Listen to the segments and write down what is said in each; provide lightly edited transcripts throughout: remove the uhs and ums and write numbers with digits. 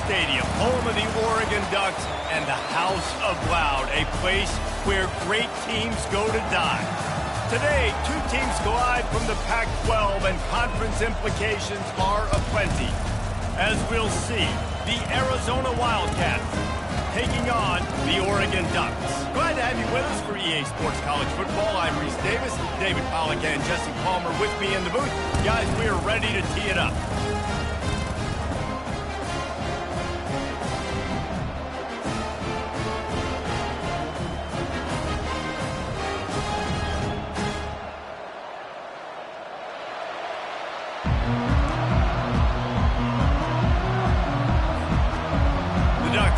Stadium, home of the Oregon Ducks and the House of Loud, a place where great teams go to die. Today, two teams collide from the Pac-12 and conference implications are aplenty. As we'll see, the Arizona Wildcats taking on the Oregon Ducks. Glad to have you with us for EA Sports College Football. I'm Reese Davis, David Pollack and Jesse Palmer with me in the booth. Guys, we are ready to tee it up.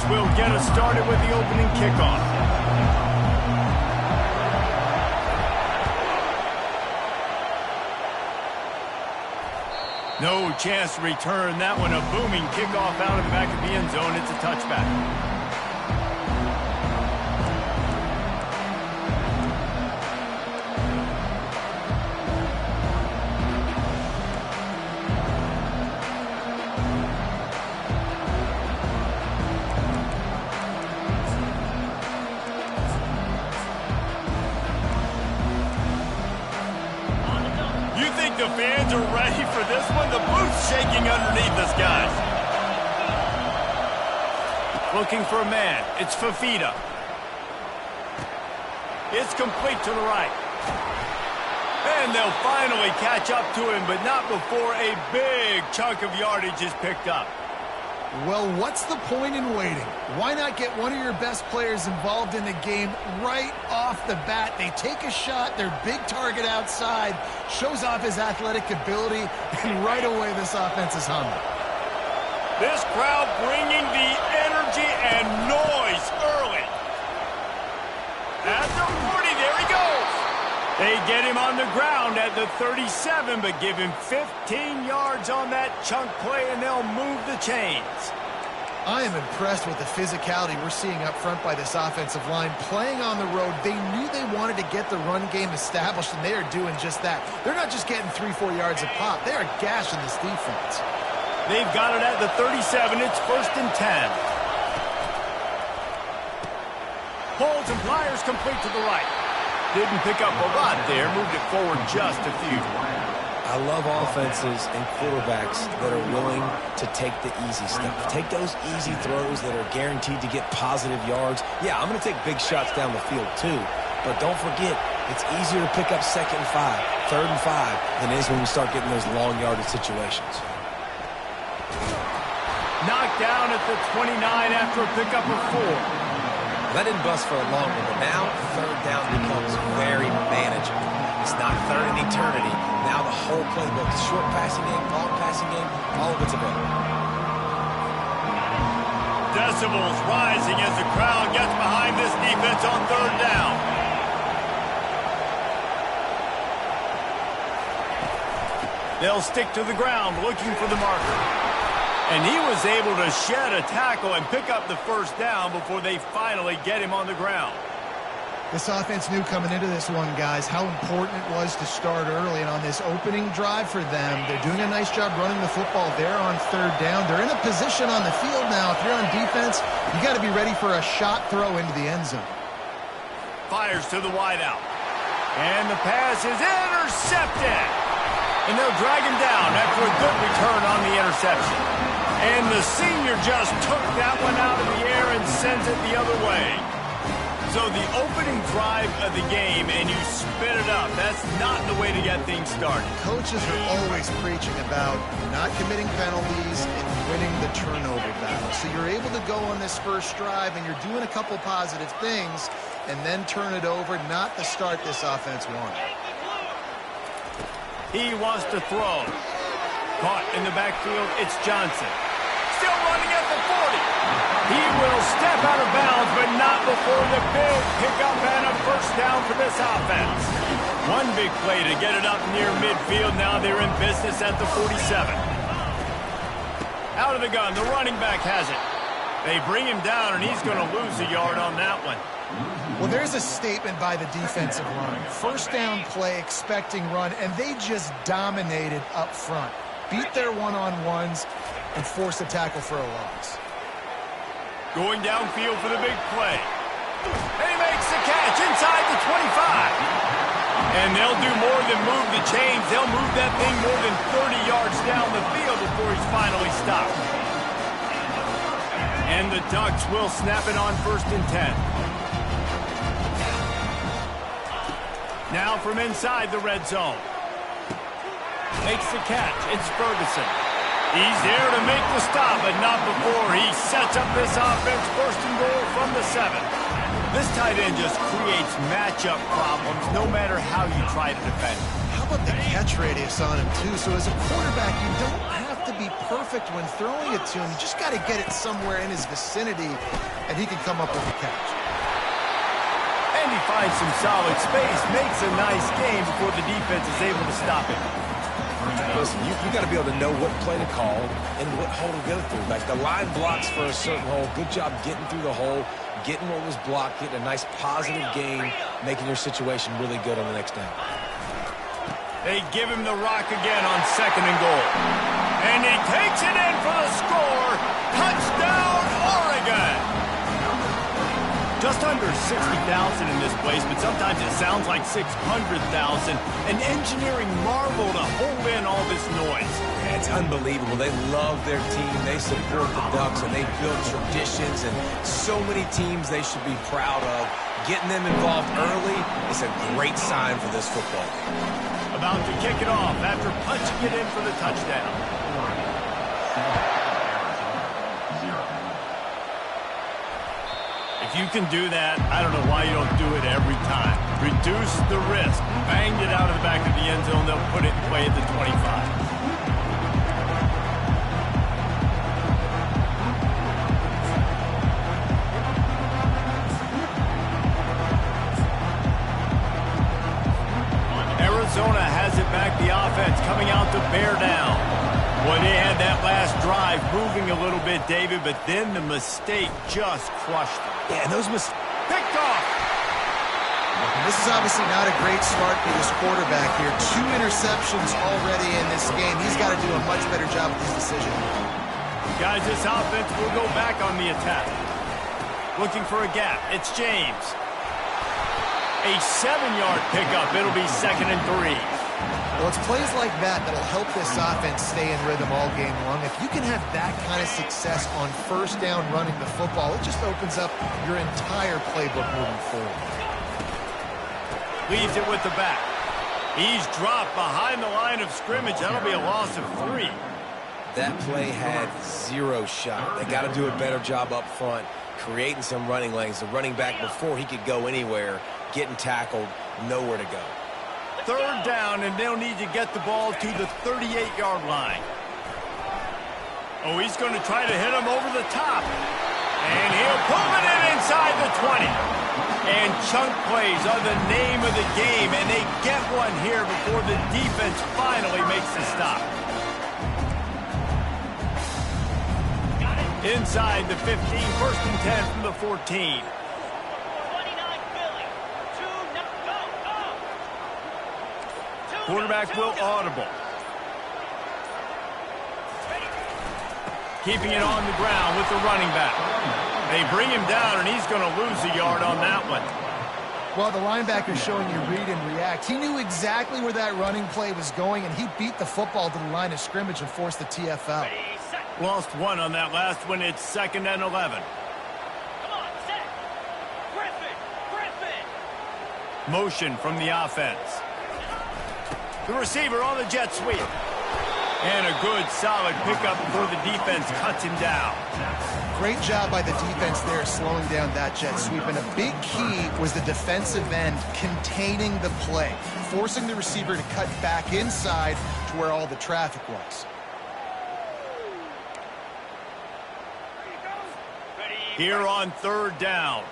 Will get us started with the opening kickoff. No chance to return that one. A booming kickoff out of the back of the end zone. It's a touchback. The fans are ready for this one. The booth's shaking underneath us, guys. Looking for a man. It's Fafita. It's complete to the right. And they'll finally catch up to him, but not before a big chunk of yardage is picked up. Well, what's the point in waiting? Why not get one of your best players involved in the game right off the bat? They take a shot, their big target outside, shows off his athletic ability, and right away this offense is humming. This crowd bringing the energy and noise early. At the 40, there he goes. They get him on the ground at the 37, but give him 15 yards on that chunk play, and they'll move the chains. I am impressed with the physicality we're seeing up front by this offensive line. Playing on the road, they knew they wanted to get the run game established, and they are doing just that. They're not just getting 3-4 yards a pop. They are gashing this defense. They've got it at the 37. It's 1st and 10. Holds and pliers complete to the right. Didn't pick up a lot there, moved it forward just a few. I love offenses and quarterbacks that are willing to take the easy stuff. Take those easy throws that are guaranteed to get positive yards. Yeah, I'm going to take big shots down the field too, but don't forget, it's easier to pick up 2nd and 5, 3rd and 5 than it is when we start getting those long yardage situations. Knocked down at the 29 after a pickup of 4. That didn't bust for a long one, but now 3rd down becomes very manageable. It's not 3rd in eternity. Now the whole playbook, short passing game, long passing game, all of it's available. Decibels rising as the crowd gets behind this defense on 3rd down. They'll stick to the ground looking for the marker. And he was able to shed a tackle and pick up the 1st down before they finally get him on the ground. This offense knew coming into this one, guys, how important it was to start early. And on this opening drive for them, they're doing a nice job running the football there on 3rd down. They're in a position on the field now. If you're on defense, you got to be ready for a shot throw into the end zone. Fires to the wideout. And the pass is intercepted. And they'll drag him down after a good return on the interception. And the senior just took that one out of the air and sends it the other way. So the opening drive of the game, and you spit it up. That's not the way to get things started. Coaches are always preaching about not committing penalties and winning the turnover battle. So you're able to go on this first drive, and you're doing a couple positive things, and then turn it over, not the start this offense wanted. He wants to throw. Caught in the backfield, it's Johnson. Still running at the 40. He will step out of bounds, but not before the big pickup and a 1st down for this offense. One big play to get it up near midfield. Now they're in business at the 47. Out of the gun, the running back has it. They bring him down, and he's going to lose a yard on that one. Well, there's a statement by the defensive line. 1st down play, expecting run, and they just dominated up front. Beat their one-on-ones and force a tackle for a loss. Going downfield for the big play. And he makes the catch inside the 25. And they'll do more than move the chains. They'll move that thing more than 30 yards down the field before he's finally stopped. And the Ducks will snap it on 1st and 10. Now from inside the red zone. Makes the catch. It's Ferguson. He's there to make the stop, but not before he sets up this offense. 1st and goal from the 7. This tight end just creates matchup problems no matter how you try to defend. How about the catch radius on him, too? So as a quarterback, you don't have to be perfect when throwing it to him. You just got to get it somewhere in his vicinity, and he can come up with a catch. And he finds some solid space, makes a nice game before the defense is able to stop him. Listen, you got to be able to know what play to call and what hole to go through. Like the line blocks for a certain hole. Good job getting through the hole, getting what was blocked, getting a nice positive gain, making your situation really good on the next down. They give him the rock again on 2nd and goal. And he takes it in for the score. Touchdown, Oregon! Just under 60,000 in this place, but sometimes it sounds like 600,000. An engineering marvel to hold in all this noise. Yeah, it's unbelievable. They love their team. They support the Ducks, and they build traditions, and so many teams they should be proud of. Getting them involved early is a great sign for this football game. About to kick it off after punching it in for the touchdown. If you can do that, I don't know why you don't do it every time. Reduce the risk. Banged it out of the back of the end zone. They'll put it in play at the 25. Arizona has it back. The offense coming out to bear down. Boy, they had that last drive moving a little bit, David, but then the mistake just crushed them. Yeah, and those picked off. This is obviously not a great start for this quarterback here. 2 interceptions already in this game. He's got to do a much better job with his decision. Guys, this offense will go back on the attack. Looking for a gap. It's James. A 7-yard pickup. It'll be 2nd and 3. Well, it's plays like that that'll help this offense stay in rhythm all game long. If you can have that kind of success on 1st down running the football, it just opens up your entire playbook moving forward. Leaves it with the back. He's dropped behind the line of scrimmage. That'll be a loss of 3. That play had 0 shot. They got to do a better job up front, creating some running lanes. The running back, before he could go anywhere, getting tackled, nowhere to go. 3rd down, and they'll need to get the ball to the 38-yard line. Oh, he's going to try to hit him over the top. And he'll pull it in inside the 20. And chunk plays are the name of the game, and they get one here before the defense finally makes the stop. Inside the 15, 1st and 10 from the 14. Quarterback will audible. Keeping it on the ground with the running back. They bring him down, and he's going to lose a yard on that one. Well, the linebacker's showing you read and react. He knew exactly where that running play was going, and he beat the football to the line of scrimmage and forced the TFL. Lost 1 on that last one. It's 2nd and 11. Come on, set. Griffin. Motion from the offense. The receiver on the jet sweep. And a good, solid pickup before the defense cuts him down. Great job by the defense there slowing down that jet sweep. And a big key was the defensive end containing the play, forcing the receiver to cut back inside to where all the traffic was. Here on 3rd down.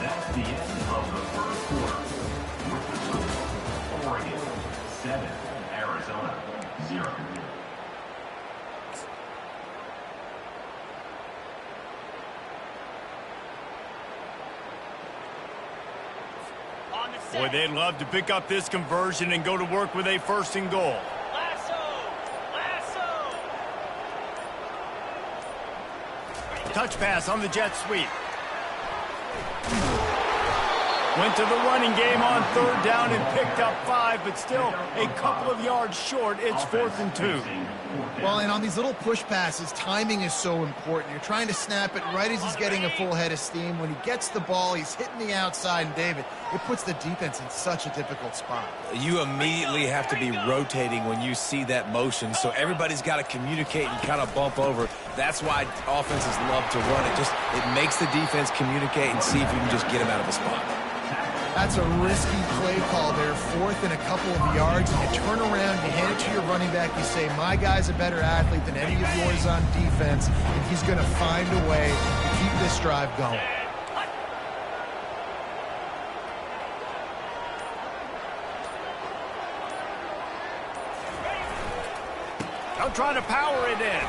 That's the end of the 1st quarter. With the score, Oregon 7, Arizona 0. On the Boy, they'd love to pick up this conversion and go to work with a 1st and goal. Touch pass on the jet sweep. Went to the running game on 3rd down and picked up 5, but still a couple of yards short. It's 4th and 2. Well, and on these little push passes, timing is so important. You're trying to snap it right as he's getting a full head of steam. When he gets the ball, he's hitting the outside, and David, it puts the defense in such a difficult spot. You immediately have to be rotating when you see that motion, so everybody's got to communicate and kind of bump over. That's why offenses love to run it. It makes the defense communicate and see if you can just get him out of a spot. That's a risky play call there, 4th and a couple of yards, and you turn around, you hand it to your running back, you say, my guy's a better athlete than any of yours on defense, and he's going to find a way to keep this drive going. They'll try to power it in.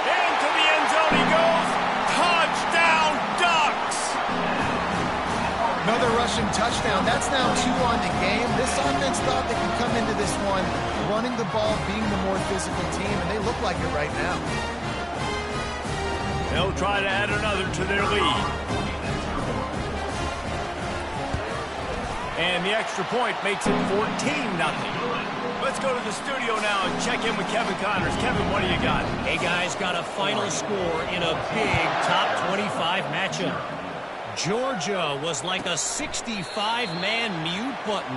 Into the end zone he goes. Touchdown, Ducks! Another rushing touchdown. That's now 2 on the game. This offense thought they could come into this one running the ball, being the more physical team, and they look like it right now. They'll try to add another to their lead. And the extra point makes it 14-0. Let's go to the studio now and check in with Kevin Connors. Kevin, what do you got? Hey, guys, got a final score in a big top 25 matchup. Georgia was like a 65-man mute button.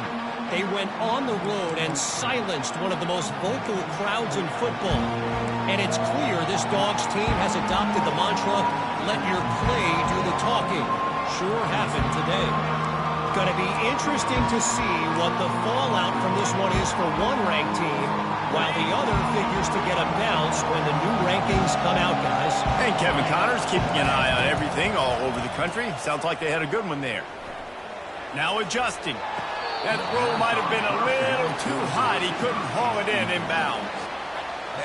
They went on the road and silenced one of the most vocal crowds in football. And it's clear this Dogs team has adopted the mantra, let your play do the talking. Sure happened today. Going to be interesting to see what the fallout from this one is for one ranked team, while the other figures to get a bounce when the new rankings come out, guys. And Kevin Connors keeping an eye on everything all over the country. Sounds like they had a good one there. Now adjusting. That throw might have been a little too hot. He couldn't haul it in inbounds.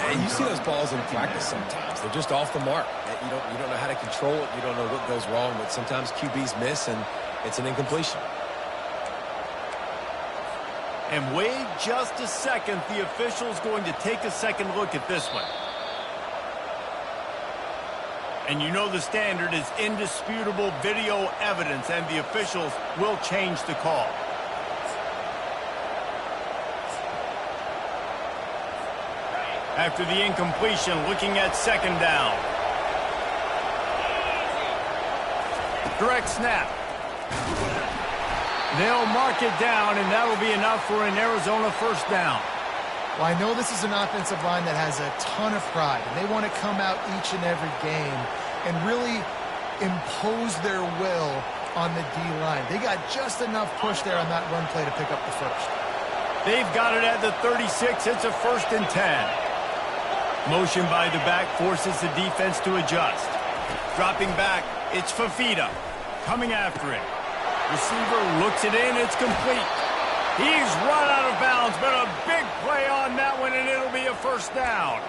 And you see those balls in practice sometimes. They're just off the mark. You don't know how to control it. You don't know what goes wrong, but sometimes QBs miss, and it's an incompletion. And wait just a second. The official's going to take a second look at this one. And you know the standard is indisputable video evidence, and the officials will change the call. After the incompletion, looking at 2nd down. Direct snap. They'll mark it down, and that'll be enough for an Arizona 1st down. Well, I know this is an offensive line that has a ton of pride, and they want to come out each and every game and really impose their will on the D-line. They got just enough push there on that run play to pick up the 1st. They've got it at the 36. It's a 1st and 10. Motion by the back forces the defense to adjust. Dropping back, it's Fafita coming after it. Receiver looks it in. It's complete. He's run out of bounds, but a big play on that one, and it'll be a 1st down.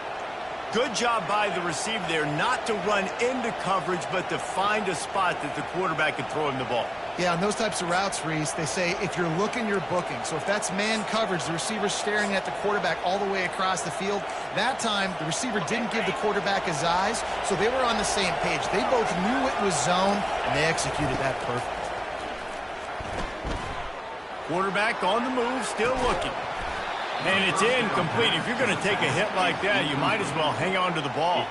Good job by the receiver there not to run into coverage, but to find a spot that the quarterback can throw him the ball. Yeah, on those types of routes, Reese, they say if you're looking, you're booking. So if that's man coverage, the receiver's staring at the quarterback all the way across the field. That time, the receiver didn't give the quarterback his eyes, so they were on the same page. They both knew it was zone, and they executed that perfect. Quarterback on the move, still looking. And it's incomplete. If you're going to take a hit like that, you might as well hang on to the ball.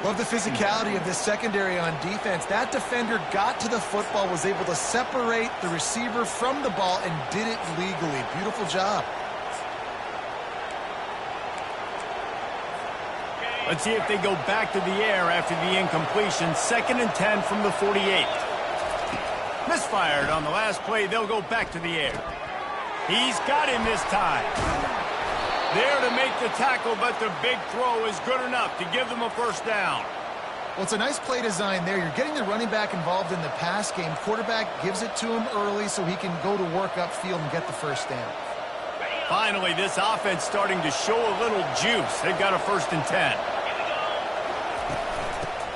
Love the physicality of this secondary on defense. That defender got to the football, was able to separate the receiver from the ball, and did it legally. Beautiful job. Let's see if they go back to the air after the incompletion. 2nd and 10 from the 48. Misfired on the last play. They'll go back to the air. He's got him this time. There to make the tackle, but the big throw is good enough to give them a 1st down. Well, it's a nice play design there. You're getting the running back involved in the pass game. Quarterback gives it to him early so he can go to work upfield and get the 1st down. Finally, this offense starting to show a little juice. They've got a 1st and 10.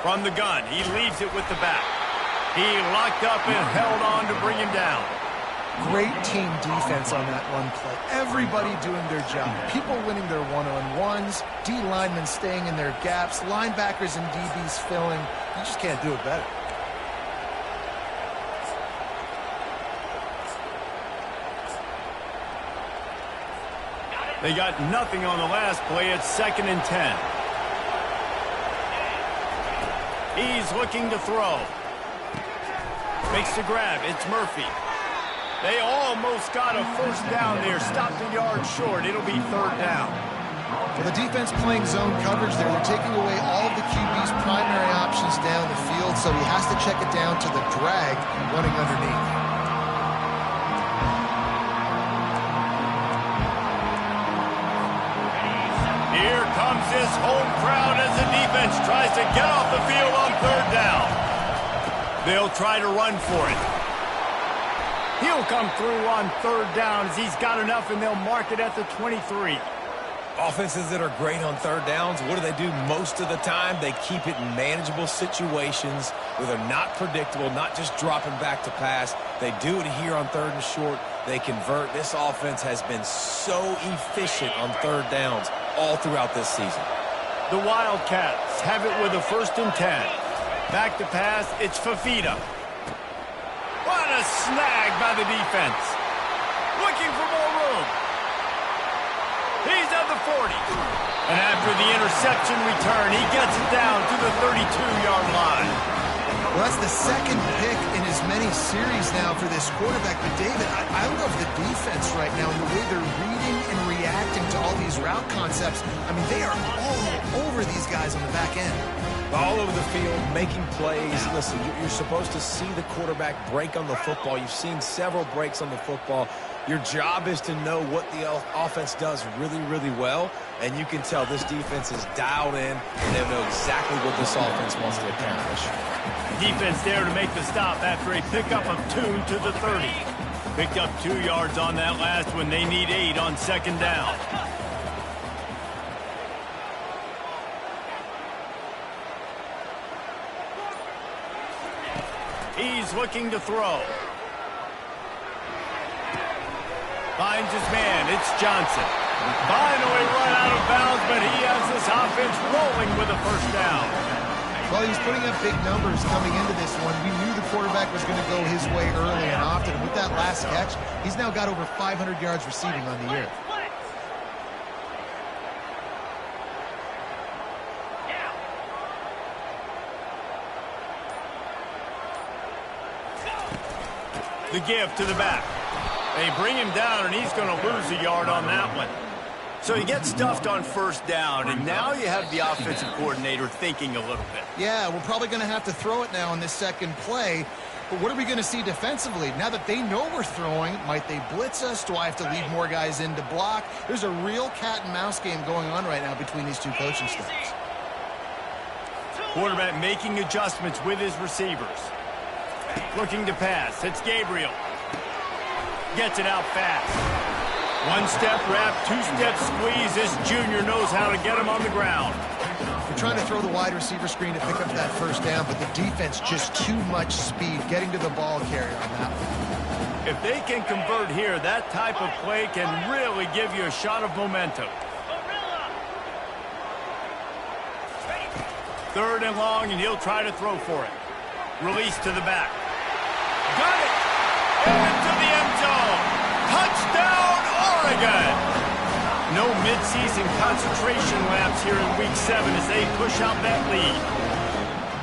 From the gun, he leaves it with the back. He locked up and held on to bring him down. Great team defense on that run play. Everybody doing their job. People winning their one-on-ones, D linemen staying in their gaps, linebackers and DBs filling. You just can't do it better. They got nothing on the last play. It's 2nd and 10. He's looking to throw. Makes the grab. It's Murphy. They almost got a first down there. Stopped a yard short. It'll be 3rd down. Well, the defense playing zone coverage there. They're taking away all of the QB's primary options down the field, so he has to check it down to the drag running underneath. Here comes this home crowd as the defense tries to get off the field on 3rd down. They'll try to run for it. He'll come through on 3rd down as he's got enough, and they'll mark it at the 23. Offenses that are great on 3rd downs, what do? Most of the time, they keep it in manageable situations where they're not predictable, not just dropping back to pass. They do it here on 3rd and short. They convert. This offense has been so efficient on 3rd downs all throughout this season. The Wildcats have it with a 1st and 10. Back to pass, it's Fafita. What a snag by the defense. Looking for more room. He's at the 40. And after the interception return, he gets it down to the 32-yard line. Well, that's the 2nd pick in as many series now for this quarterback. But, David, I love the defense right now and the way they're reading and reacting to all these route concepts. I mean, they are all over these guys on the back end. All over the field, making plays. Listen, you're supposed to see the quarterback break on the football. You've seen several breaks on the football. Your job is to know what the offense does really, really well, and you can tell this defense is dialed in, and they know exactly what this offense wants to accomplish. Defense there to make the stop after a pickup of 2 to the 30. Picked up 2 yards on that last one. They need 8 on 2nd down. He's looking to throw. Finds his man. It's Johnson. Finally run out of bounds, but he has this offense rolling with a 1st down. Well, he's putting up big numbers coming into this one. We knew the quarterback was going to go his way early and often. And with that last catch, he's now got over 500 yards receiving on the year. The give to the back. They bring him down, and he's going to lose a yard on that one. So he gets stuffed on 1st down, and now you have the offensive coordinator thinking a little bit. Yeah, we're probably going to have to throw it now on this 2nd play. But what are we going to see defensively? Now that they know we're throwing, might they blitz us? Do I have to leave more guys in to block? There's a real cat-and-mouse game going on right now between these two coaching staffs. Quarterback making adjustments with his receivers. Looking to pass. It's Gabriel. Gets it out fast. 1-step wrap, 2-step squeeze. This junior knows how to get him on the ground. We're trying to throw the wide receiver screen to pick up that 1st down, but the defense just too much speed getting to the ball carrier on that one. If they can convert here, that type of play can really give you a shot of momentum. 3rd and long, and he'll try to throw for it. Release to the back. Got it! Into the end zone. Touchdown, Oregon! No midseason concentration laps here in Week 7 as they push out that lead.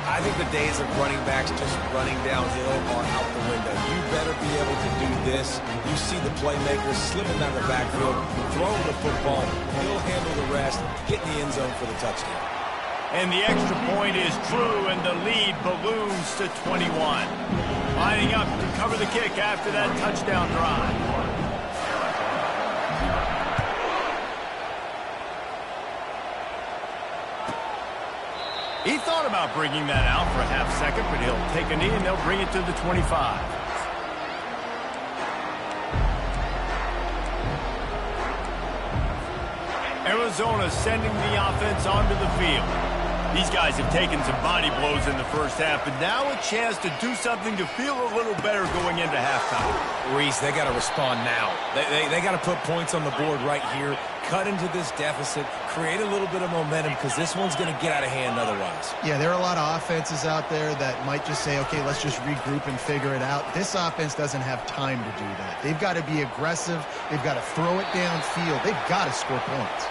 I think the days of running backs just running downhill are out the window. You better be able to do this. You see the playmakers slipping down the backfield, throwing the football. He'll handle the rest, get in the end zone for the touchdown. And the extra point is true, and the lead balloons to 21. Lining up to cover the kick after that touchdown drive. He thought about bringing that out for a half second, but he'll take a knee and they'll bring it to the 25. Arizona sending the offense onto the field. These guys have taken some body blows in the first half, but now a chance to do something to feel a little better going into halftime. Reese, they got to respond now. They got to put points on the board right here, cut into this deficit, create a little bit of momentum, because this one's going to get out of hand otherwise. Yeah, there are a lot of offenses out there that might just say, okay, let's just regroup and figure it out. This offense doesn't have time to do that. They've got to be aggressive. They've got to throw it downfield. They've got to score points.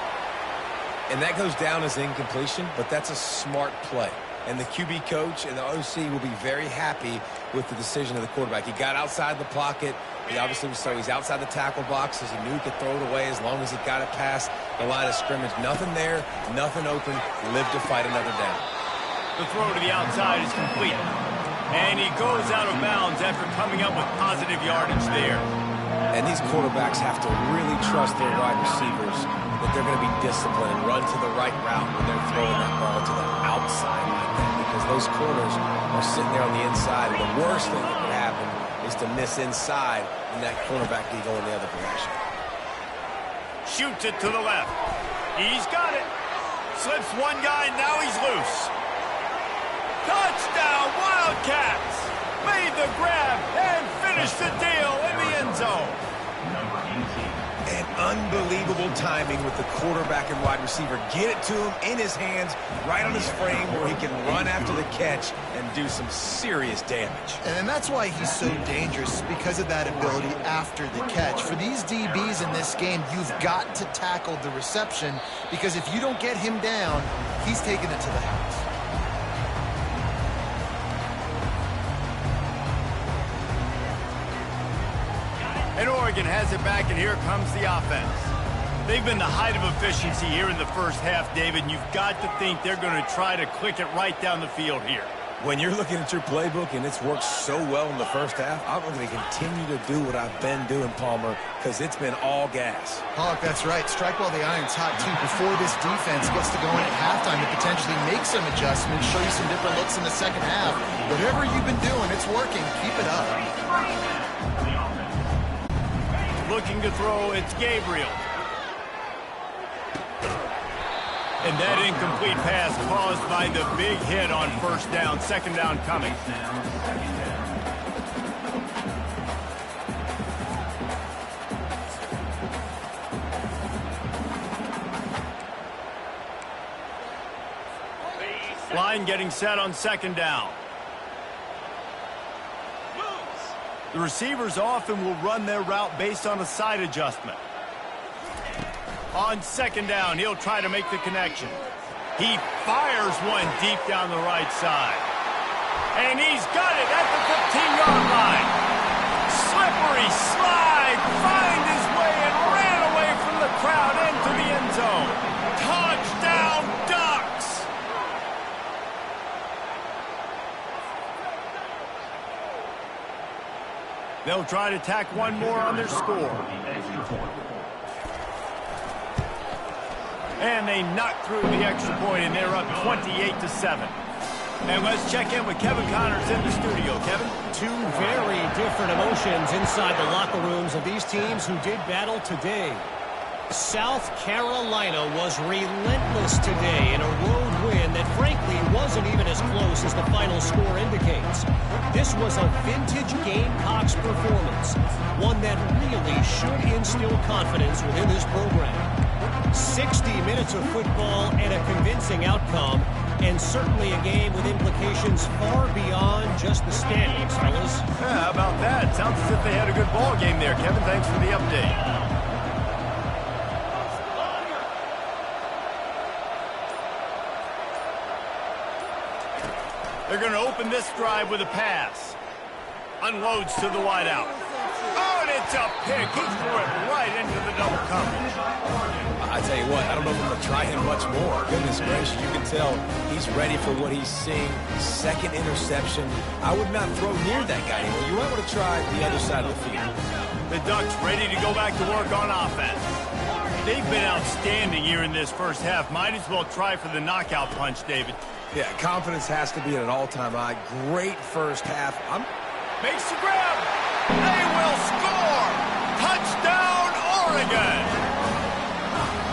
And that goes down as incompletion, but that's a smart play. And the QB coach and the OC will be very happy with the decision of the quarterback. He got outside the pocket. He obviously so he's outside the tackle box, as he knew he could throw it away as long as he got it past the line of scrimmage. Nothing there, nothing open. Live to fight another down. The throw to the outside is complete. And he goes out of bounds after coming up with positive yardage there. And these quarterbacks have to really trust their wide receivers that they're going to be disciplined and run to the right route when they're throwing that ball to the outside like that, because those corners are sitting there on the inside, and the worst thing that could happen is to miss inside and that cornerback can go in the other direction. Shoots it to the left. He's got it. Slips one guy, now he's loose. Touchdown, Wildcats! Made the grab and finished the deal in the end zone. Number 18. And unbelievable timing with the quarterback and wide receiver. Get it to him in his hands, right on his frame, where he can run after the catch and do some serious damage. And that's why he's so dangerous, because of that ability after the catch. For these DBs in this game, you've got to tackle the reception, because if you don't get him down, he's taking it to the house. And Oregon has it back, and here comes the offense. They've been the height of efficiency here in the first half, David, and you've got to think they're going to try to click it right down the field here. When you're looking at your playbook and it's worked so well in the first half, I'm going to continue to do what I've been doing, Palmer, because it's been all gas. Hawk, that's right. Strike while the iron's hot, too. Before this defense gets to going at halftime to potentially make some adjustments, show you some different looks in the second half. Whatever you've been doing, it's working. Keep it up. Looking to throw, it's Gabriel. And that incomplete pass caused by the big hit on first down. Second down coming. Line getting set on second down. The receivers often will run their route based on a side adjustment. On second down, he'll try to make the connection. He fires one deep down the right side. And he's got it at the 15-yard line. Slippery slide, find his way and ran away from the crowd into the end zone. Touchdown, Ducks! They'll try to tack one more on their score. And they knock through the extra point, and they're up 28-7. And let's check in with Kevin Connors in the studio. Kevin? Two very different emotions inside the locker rooms of these teams who did battle today. South Carolina was relentless today in a road win that frankly wasn't even as close as the final score indicates. This was a vintage Gamecocks performance, one that really should instill confidence within this program. 60 minutes of football and a convincing outcome, and certainly a game with implications far beyond just the standings, fellas. Yeah, how about that? Sounds as if they had a good ball game there, Kevin. Thanks for the update. They're going to open this drive with a pass. Unloads to the wideout. Oh, and it's a pick. He threw it right into the double coverage. I tell you what, I don't know if I'm going to try him much more. Goodness gracious, you can tell he's ready for what he's seeing. Second interception. I would not throw near that guy anymore. You might want to try the other side of the field. The Ducks ready to go back to work on offense. They've been outstanding here in this first half. Might as well try for the knockout punch, David. Yeah, confidence has to be at an all-time high. Great first half. Makes the grab. They will score. Touchdown, Oregon.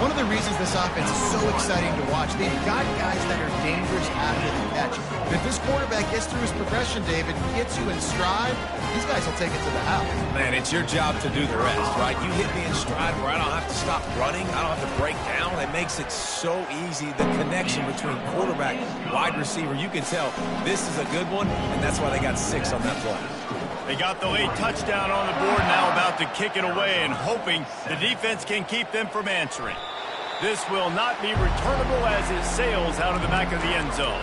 one of the reasons this offense is so exciting to watch. They've got guys that are dangerous after the catch. But if this quarterback gets through his progression, David, gets you in stride, these guys will take it to the house. Man, it's your job to do the rest, right? You hit me in stride where I don't have to stop running. I don't have to break down. It makes it so easy. The connection between quarterback, wide receiver, you can tell this is a good one, and that's why they got 6 on that play. They got the late touchdown on the board, now about to kick it away and hoping the defense can keep them from answering. This will not be returnable as it sails out of the back of the end zone.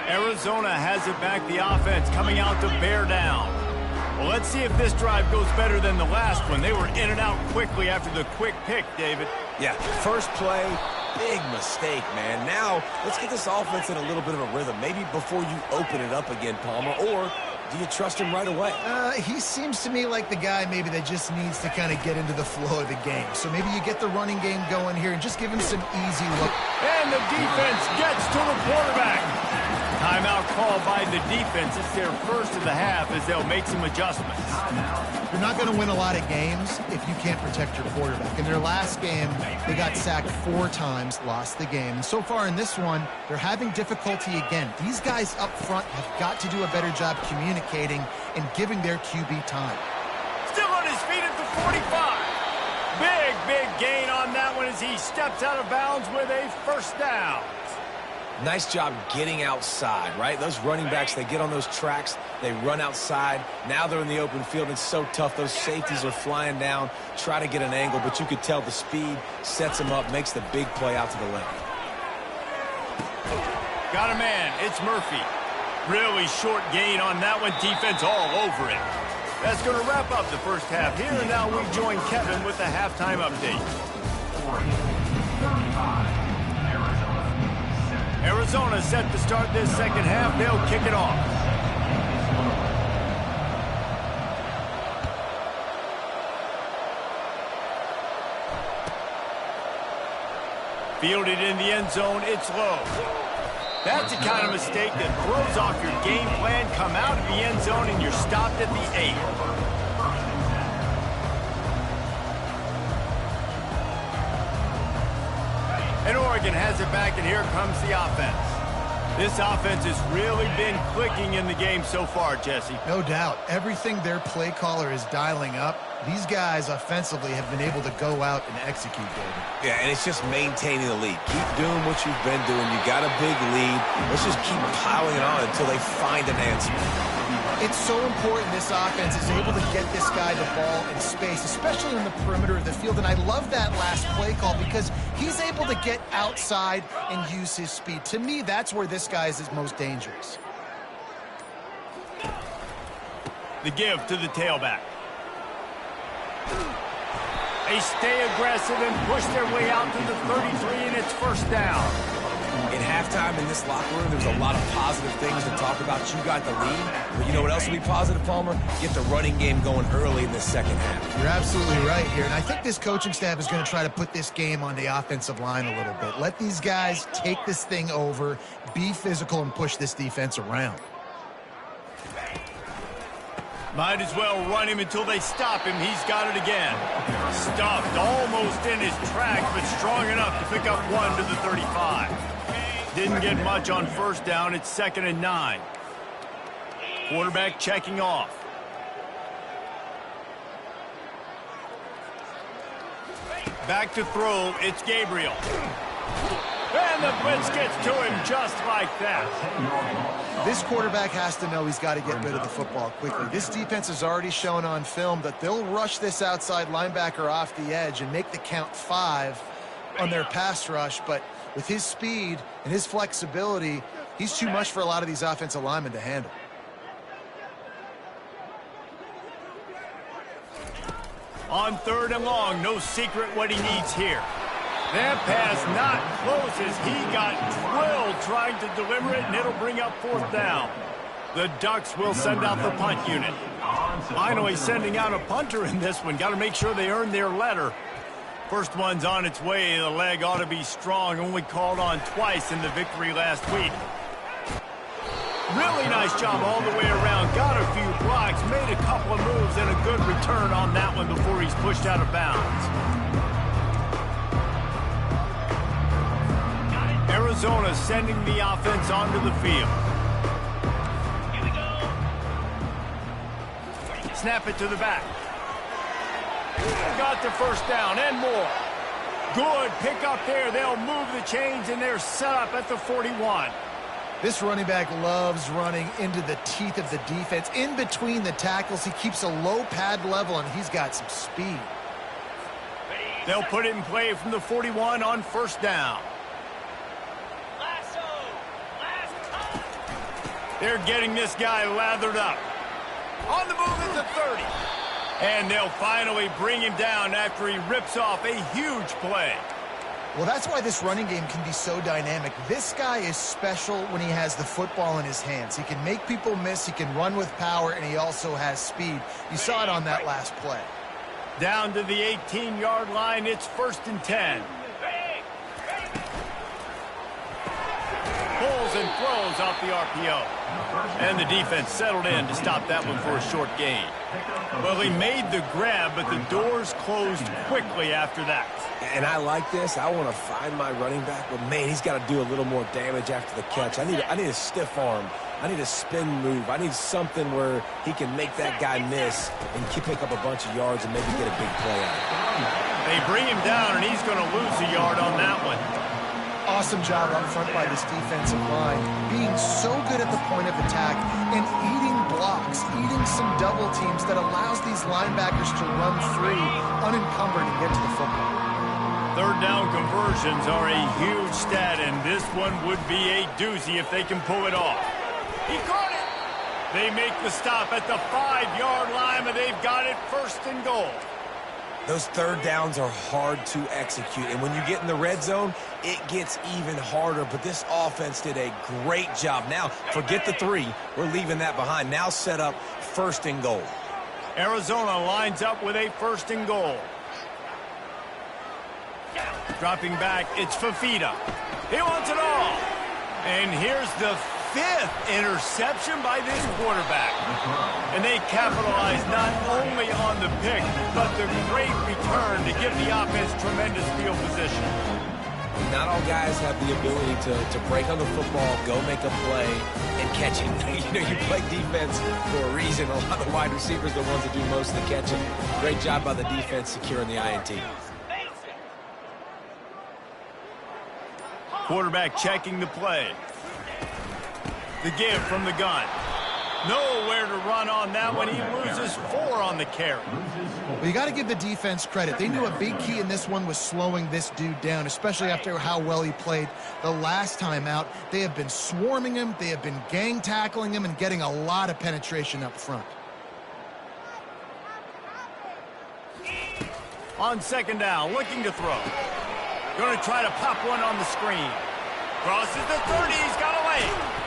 Arizona has it back, the offense coming out to bear down. Well, let's see if this drive goes better than the last one. They were in and out quickly after the quick pick, David. Yeah, first play, big mistake, man. Now, let's get this offense in a little bit of a rhythm. Maybe before you open it up again, Palmer, or do you trust him right away? He seems to me like the guy maybe that just needs to kind of get into the flow of the game. So maybe you get the running game going here and just give him some easy look. And the defense gets to the quarterback. Timeout called by the defense. It's their first of the half as they'll make some adjustments. You're not going to win a lot of games if you can't protect your quarterback. In their last game, they got sacked 4 times, lost the game. And so far in this one, they're having difficulty again. These guys up front have got to do a better job communicating and giving their QB time. Still on his feet at the 45. Big gain on that one as he steps out of bounds with a first down. Nice job getting outside, right? Those running backs, they get on those tracks, they run outside. Now they're in the open field. It's so tough. Those safeties are flying down, try to get an angle, but you could tell the speed sets them up, makes the big play out to the left. Got a man. It's Murphy. Really short gain on that one. Defense all over it. That's going to wrap up the first half here, and now we join Kevin with the halftime update. Arizona set to start this second half. They'll kick it off. Fielded in the end zone. It's low. That's the kind of mistake that throws off your game plan. Come out of the end zone and you're stopped at the 8. And Oregon has it back, and here comes the offense. This offense has really been clicking in the game so far, Jesse. No doubt. Everything their play caller is dialing up, these guys offensively have been able to go out and execute, David. Yeah, and it's just maintaining the lead. Keep doing what you've been doing. You got a big lead. Let's just keep piling it on until they find an answer. It's so important this offense is able to get this guy the ball in space, especially in the perimeter of the field. And I love that last play call because he's able to get outside and use his speed. To me, that's where this guy is most dangerous. The give to the tailback. They stay aggressive and push their way out to the 33, and it's first down. In halftime in this locker room, there's a lot of positive things to talk about. You got the lead, but you know what else will be positive, Palmer? Get the running game going early in the second half. You're absolutely right here, and I think this coaching staff is going to try to put this game on the offensive line a little bit. Let these guys take this thing over, be physical, and push this defense around. Might as well run him until they stop him. He's got it again. Stuffed almost in his tracks, but strong enough to pick up 1 to the 35. Didn't get much on first down. It's 2nd and 9. Quarterback checking off. Back to throw. It's Gabriel. And the blitz gets to him just like that. This quarterback has to know he's got to get rid of the football quickly. This defense has already shown on film that they'll rush this outside linebacker off the edge and make the count 5 on their pass rush. But with his speed and his flexibility, he's too much for a lot of these offensive linemen to handle. On 3rd and long, no secret what he needs here. That pass not close as he got drilled trying to deliver it, and it'll bring up 4th down. The Ducks will send out the punt unit. Finally sending out a punter in this one. Got to make sure they earn their letter. First one's on its way. The leg ought to be strong. Only called on twice in the victory last week. Really nice job all the way around. Got a few blocks, made a couple of moves, and a good return on that one before he's pushed out of bounds. Arizona sending the offense onto the field. Here we go. Snap it to the back. Got the first down and more. Good pick up there. They'll move the chains, and they're set up at the 41. This running back loves running into the teeth of the defense. In between the tackles, he keeps a low pad level, and he's got some speed. They'll put it in play from the 41 on first down. Lasso. Last time. They're getting this guy lathered up. On the move at the 30. And they'll finally bring him down after he rips off a huge play. Well, that's why this running game can be so dynamic. This guy is special when he has the football in his hands. He can make people miss, he can run with power, and he also has speed. You saw it on that last play. Down to the 18-yard line, it's 1st and 10. Pulls and throws off the RPO. And the defense settled in to stop that one for a short gain. Well, he made the grab, but the doors closed quickly after that. And I like this. I want to find my running back, but man, he's got to do a little more damage after the catch. I need a stiff arm. I need a spin move. I need something where he can make that guy miss and pick up a bunch of yards and maybe get a big play out of it. They bring him down, and he's going to lose a yard on that one. Awesome job up front by this defensive line, being so good at the point of attack and eating blocks, eating some double teams that allows these linebackers to run free, unencumbered, and get to the football. Third down conversions are a huge stat, and this one would be a doozy if they can pull it off. He caught it. They make the stop at the 5-yard line, but they've got it 1st and goal. Those third downs are hard to execute, and when you get in the red zone, it gets even harder, but this offense did a great job. Now, forget the 3. We're leaving that behind. Now set up 1st and goal. Arizona lines up with a 1st and goal. Dropping back, it's Fafita. He wants it all. And here's the 5th interception by this quarterback. And they capitalize not only on the pick, but the great return to give the offense tremendous field position. Not all guys have the ability to break on the football, go make a play, and catch it. You play defense for a reason. A lot of the wide receivers are the ones that do most of the catching. Great job by the defense securing the INT. Quarterback checking the play. The give from the gun. Nowhere to run on that one. He loses 4 on the carry. Well, you got to give the defense credit. They knew a big key in this one was slowing this dude down, especially after how well he played the last time out. They have been swarming him. They have been gang tackling him and getting a lot of penetration up front. On 2nd down, looking to throw. Going to try to pop one on the screen. Crosses the 30. He's got a leg.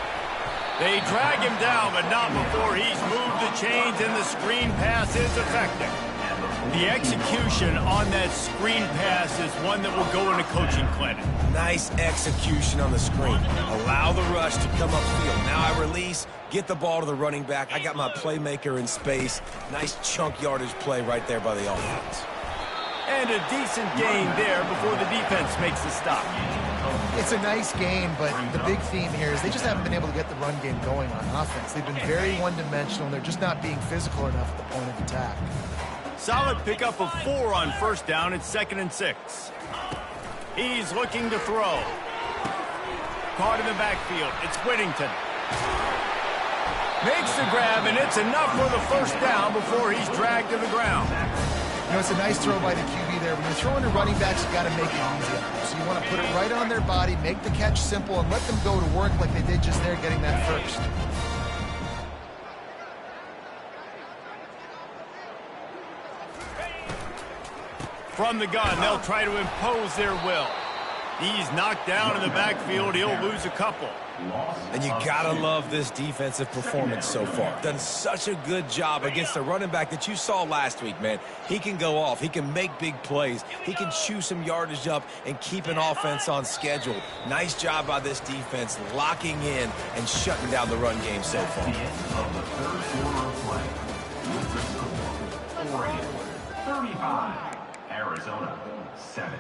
They drag him down, but not before he's moved the chains, and the screen pass is effective. The execution on that screen pass is one that will go in a coaching clinic. Nice execution on the screen. Allow the rush to come upfield. Now I release, get the ball to the running back. I got my playmaker in space. Nice chunk yardage play right there by the offense. And a decent gain there before the defense makes the stop. It's a nice game, but the big theme here is they just haven't been able to get the run game going on offense. They've been very one-dimensional, and they're just not being physical enough at the point of attack. Solid pickup of 4 on first down. It's 2nd and 6. He's looking to throw. Caught in the backfield. It's Whittington. Makes the grab, and it's enough for the first down before he's dragged to the ground. You know, it's a nice throw by the QB there. When you're throwing to running backs, you got to make it easy on them. So you want to put it right on their body, make the catch simple, and let them go to work like they did just there getting that first. From the gun, they'll try to impose their will. He's knocked down in the backfield. He'll lose a couple. And you gotta love this defensive performance so far. Done such a good job against the running back that you saw last week, man. He can go off. He can make big plays. He can chew some yardage up and keep an offense on schedule. Nice job by this defense locking in and shutting down the run game so far. The end of the third quarter of play. With the score, Oregon 35, Arizona 7.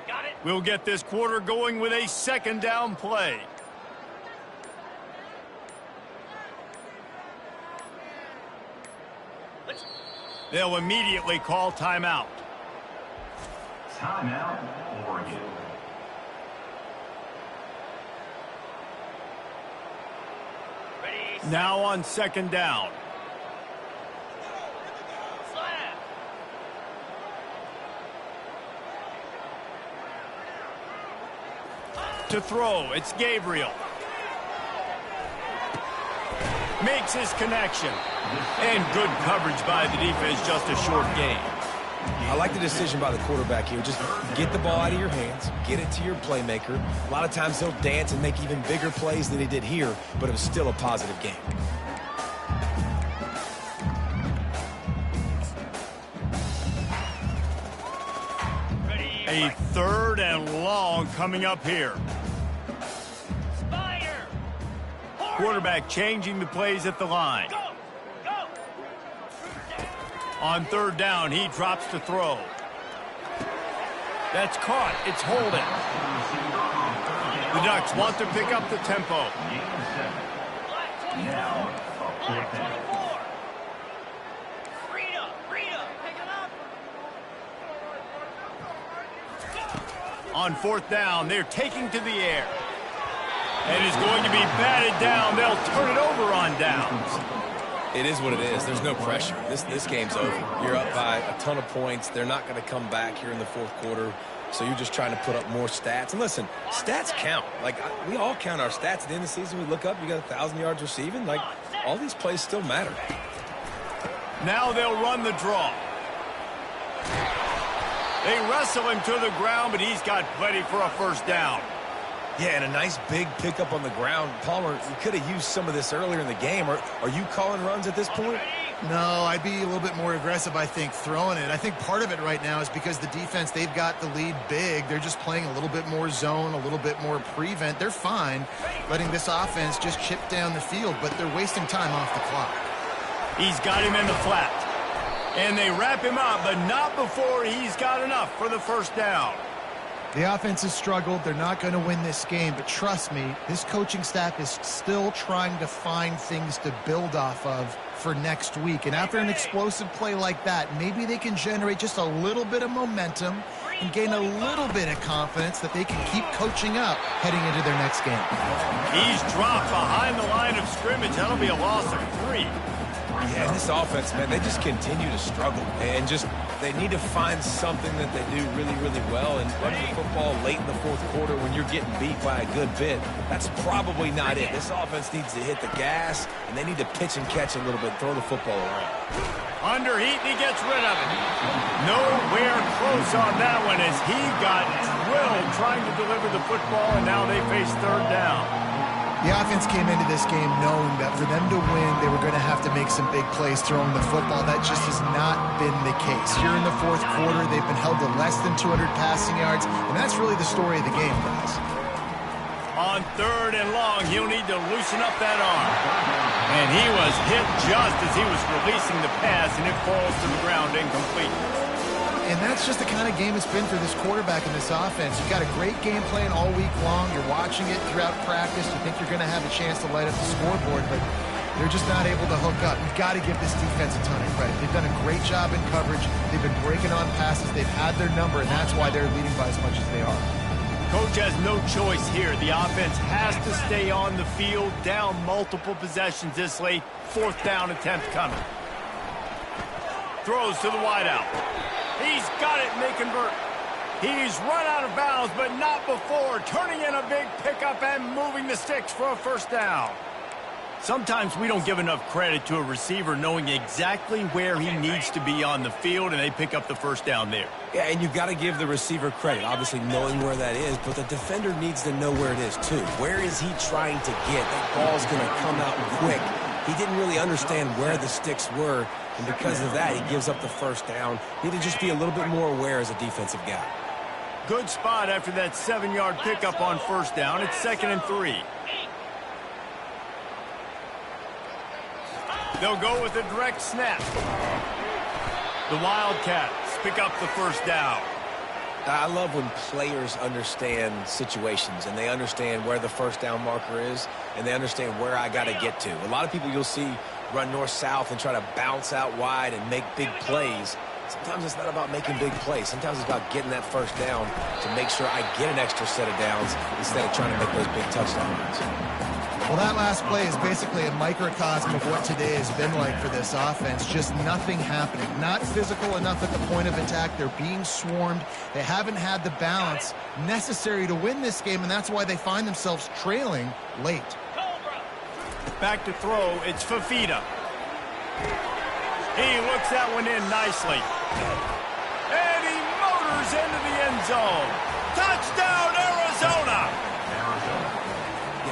Got it. We'll get this quarter going with a second down play. They'll immediately call timeout. Timeout, Oregon. Ready. Now on second down. Slap. To throw, it's Gabriel. Makes his connection. And good coverage by the defense, just a short gain. I like the decision by the quarterback here. Just get the ball out of your hands, get it to your playmaker. A lot of times he'll dance and make even bigger plays than he did here, but it was still a positive game. Ready. A third and long coming up here. Spider. Quarterback changing the plays at the line. Go. Go. On third down, he drops to throw. That's caught. It's holding. The Ducks want to pick up the tempo. Game 7. Now, a fourth down. 24. Rita. Pick it up. On fourth down, they're taking to the air. And is going to be batted down. They'll turn it over on downs. It is what it is. There's no pressure. This game's over. You're up by a ton of points. They're not going to come back here in the fourth quarter. So you're just trying to put up more stats. And listen, stats count. Like, we all count our stats. At the end of the season, we look up, you got 1,000 yards receiving. Like, all these plays still matter. Now they'll run the draw. They wrestle him to the ground, but he's got plenty for a first down. Yeah, and a nice big pickup on the ground. Palmer, you could have used some of this earlier in the game. Are you calling runs at this point? No, I'd be a little bit more aggressive, I think, throwing it. I think part of it right now is because the defense, they've got the lead big. They're just playing a little bit more zone, a little bit more prevent. They're fine letting this offense just chip down the field, but they're wasting time off the clock. He's got him in the flat. And they wrap him up, but not before he's got enough for the first down. The offense has struggled. They're not going to win this game, but trust me, this coaching staff is still trying to find things to build off of for next week. And after an explosive play like that, maybe they can generate just a little bit of momentum and gain a little bit of confidence that they can keep coaching up heading into their next game. He's dropped behind the line of scrimmage. That'll be a loss of 3. Yeah, this offense, man, they just continue to struggle. And just, they need to find something that they do really, really well. And running the football late in the fourth quarter when you're getting beat by a good bit, that's probably not it. This offense needs to hit the gas, and they need to pitch and catch a little bit, throw the football around. Under heat, and he gets rid of it. Nowhere close on that one as he got drilled trying to deliver the football, and now they face third down. The offense came into this game knowing that for them to win, they were going to have to make some big plays throwing the football. That just has not been the case. Here in the fourth quarter, they've been held to less than 200 passing yards, and that's really the story of the game, guys. On third and long, he'll need to loosen up that arm. And he was hit just as he was releasing the pass, and it falls to the ground incomplete. And that's just the kind of game it's been for this quarterback and this offense. You've got a great game plan all week long. You're watching it throughout practice. You think you're going to have a chance to light up the scoreboard, but they're just not able to hook up. You've got to give this defense a ton of credit. They've done a great job in coverage. They've been breaking on passes. They've had their number, and that's why they're leading by as much as they are. Coach has no choice here. The offense has to stay on the field, down multiple possessions this late. Fourth down attempt coming. Throws to the wideout. He's got it, and they convert. He's run out of bounds, but not before turning in a big pickup and moving the sticks for a first down. Sometimes we don't give enough credit to a receiver knowing exactly where he needs to be on the field, and they pick up the first down there. Yeah, and you've got to give the receiver credit, obviously knowing where that is, but the defender needs to know where it is too. Where is he trying to get? That ball's going to come out quick. He didn't really understand where the sticks were, and because of that, he gives up the first down. Need to just be a little bit more aware as a defensive guy. Good spot after that 7-yard pickup on first down. It's 2nd and 3. They'll go with a direct snap. The Wildcats pick up the first down. I love when players understand situations and they understand where the first down marker is and they understand where I got to get to. A lot of people you'll see run north-south and try to bounce out wide and make big plays. Sometimes it's not about making big plays. Sometimes it's about getting that first down to make sure I get an extra set of downs instead of trying to make those big touchdown runs. Well, that last play is basically a microcosm of what today has been like for this offense. Just nothing happening. Not physical enough at the point of attack. They're being swarmed. They haven't had the balance necessary to win this game, and that's why they find themselves trailing late. Back to throw, it's Fafita. He looks that one in nicely. And he motors into the end zone. Touchdown, Arizona!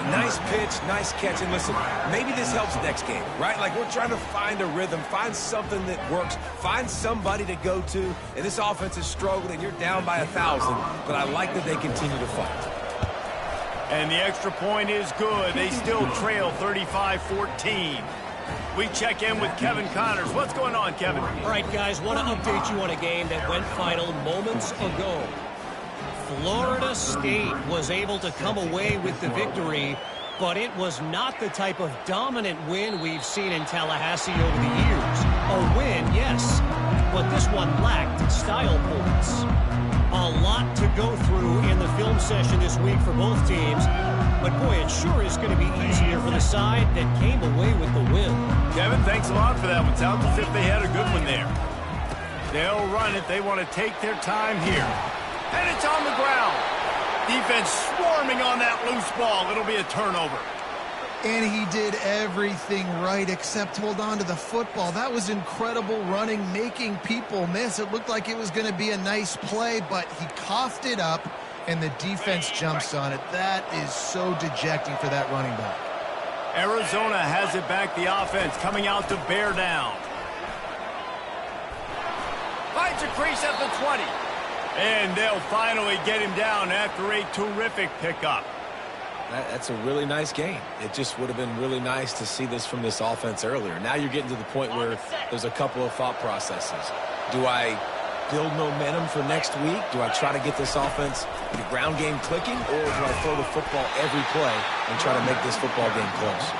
Nice pitch, nice catch, and listen, maybe this helps next game, right? Like we're trying to find a rhythm, find something that works, find somebody to go to, and this offense is struggling, and you're down by 1,000, but I like that they continue to fight. And the extra point is good. They still trail 35-14. We check in with Kevin Connors. What's going on, Kevin? All right, guys, want to update you on a game that went final moments ago. Florida State was able to come away with the victory, but it was not the type of dominant win we've seen in Tallahassee over the years. A win, yes, but this one lacked style points. A lot to go through in the film session this week for both teams, but boy, it sure is going to be easier for the side that came away with the win. Kevin, thanks a lot for that one. Sounds as if they had a good one there. They'll run it. They want to take their time here. And it's on the ground. Defense swarming on that loose ball. It'll be a turnover. And he did everything right except hold on to the football. That was incredible running, making people miss. It looked like it was going to be a nice play, but he coughed it up, and the defense jumps on it. That is so dejecting for that running back. Arizona has it back, the offense coming out to bear down. Finds a crease at the 20. And they'll finally get him down after a terrific pickup. That's a really nice game. It just would have been really nice to see this from this offense earlier. Now you're getting to the point where there's a couple of thought processes. Do I build momentum for next week? Do I try to get this offense, the ground game clicking, or do I throw the football every play and try to make this football game close?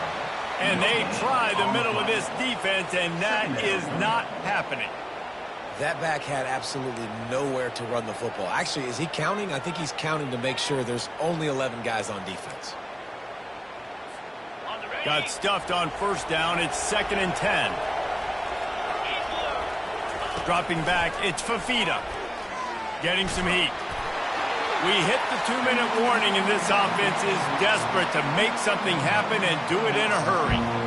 And they try the middle of this defense, and that is not happening. That back had absolutely nowhere to run the football. Actually, is he counting? I think he's counting to make sure there's only 11 guys on defense. Got stuffed on first down. It's 2nd and 10. Dropping back, it's Fafita. Getting some heat. We hit the 2-minute warning, and this offense is desperate to make something happen and do it in a hurry.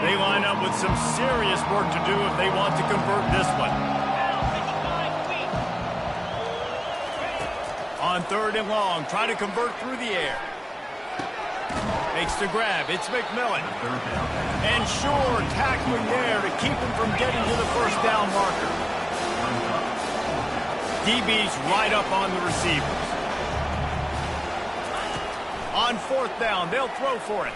They line up with some serious work to do if they want to convert this one. On 3rd and long, trying to convert through the air. Makes the grab. It's McMillan. And sure, tackling there to keep him from getting to the first down marker. DB's right up on the receivers. On 4th down, they'll throw for it.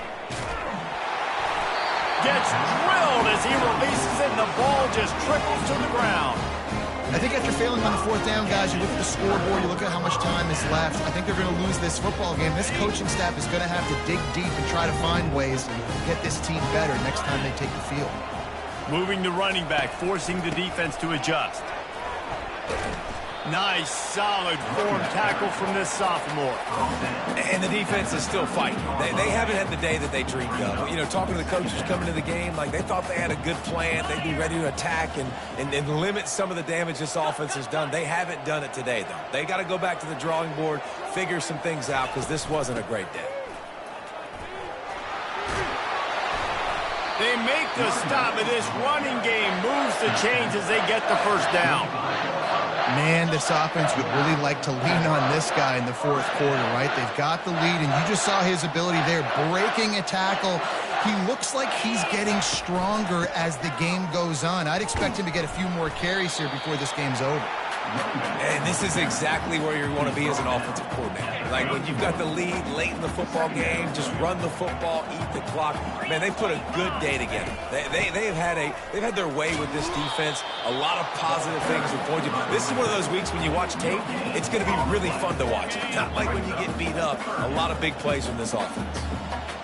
Gets drilled as he releases it, and the ball just trickles to the ground. I think after failing on the 4th down, guys, you look at the scoreboard, you look at how much time is left. I think they're going to lose this football game. This coaching staff is going to have to dig deep and try to find ways to get this team better next time they take the field. Moving the running back, forcing the defense to adjust. Nice, solid form tackle from this sophomore. And the defense is still fighting. They haven't had the day that they dreamed of. You know, talking to the coaches coming to the game, like they thought they had a good plan. They'd be ready to attack and limit some of the damage this offense has done. They haven't done it today, though. They got to go back to the drawing board, figure some things out, because this wasn't a great day. They make the stop, and this running game moves the chains as they get the first down. Man, this offense would really like to lean on this guy in the fourth quarter, right? They've got the lead, and you just saw his ability there, breaking a tackle. He looks like he's getting stronger as the game goes on. I'd expect him to get a few more carries here before this game's over. And this is exactly where you want to be as an offensive coordinator. Like when you've got the lead late in the football game, just run the football, eat the clock. Man, they put a good day together. They've had their way with this defense. A lot of positive things to point to. This is one of those weeks when you watch tape, it's going to be really fun to watch. Not like when you get beat up. A lot of big plays from this offense.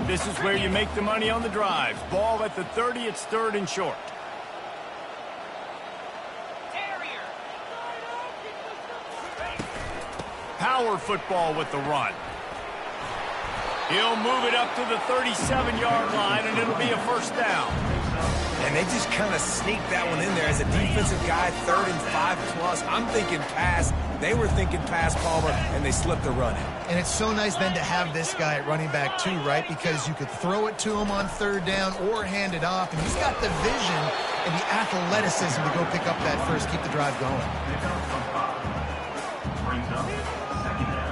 This is where you make the money on the drive. Ball at the 30, it's 3rd and short. Power football with the run. He'll move it up to the 37-yard line, and it'll be a first down. And they just kind of sneaked that one in there as a defensive guy, 3rd and 5+. I'm thinking pass. They were thinking pass, Palmer, and they slipped the run in. And it's so nice then to have this guy at running back too, right? Because you could throw it to him on 3rd down or hand it off, and he's got the vision and the athleticism to go pick up that first, keep the drive going. Brings up second down.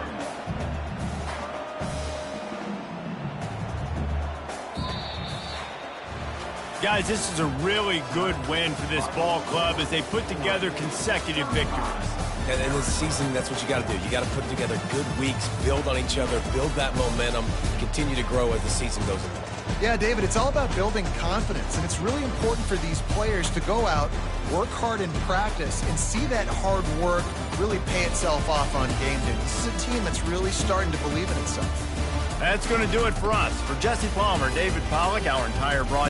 Guys, this is a really good win for this ball club as they put together consecutive victories. And in this season, that's what you got to do. You got to put together good weeks, build on each other, build that momentum, continue to grow as the season goes on. Yeah, David, it's all about building confidence, and it's really important for these players to go out, work hard in practice, and see that hard work really pay itself off on game day. This is a team that's really starting to believe in itself. That's going to do it for us. For Jesse Palmer, David Pollack, our entire broadcast.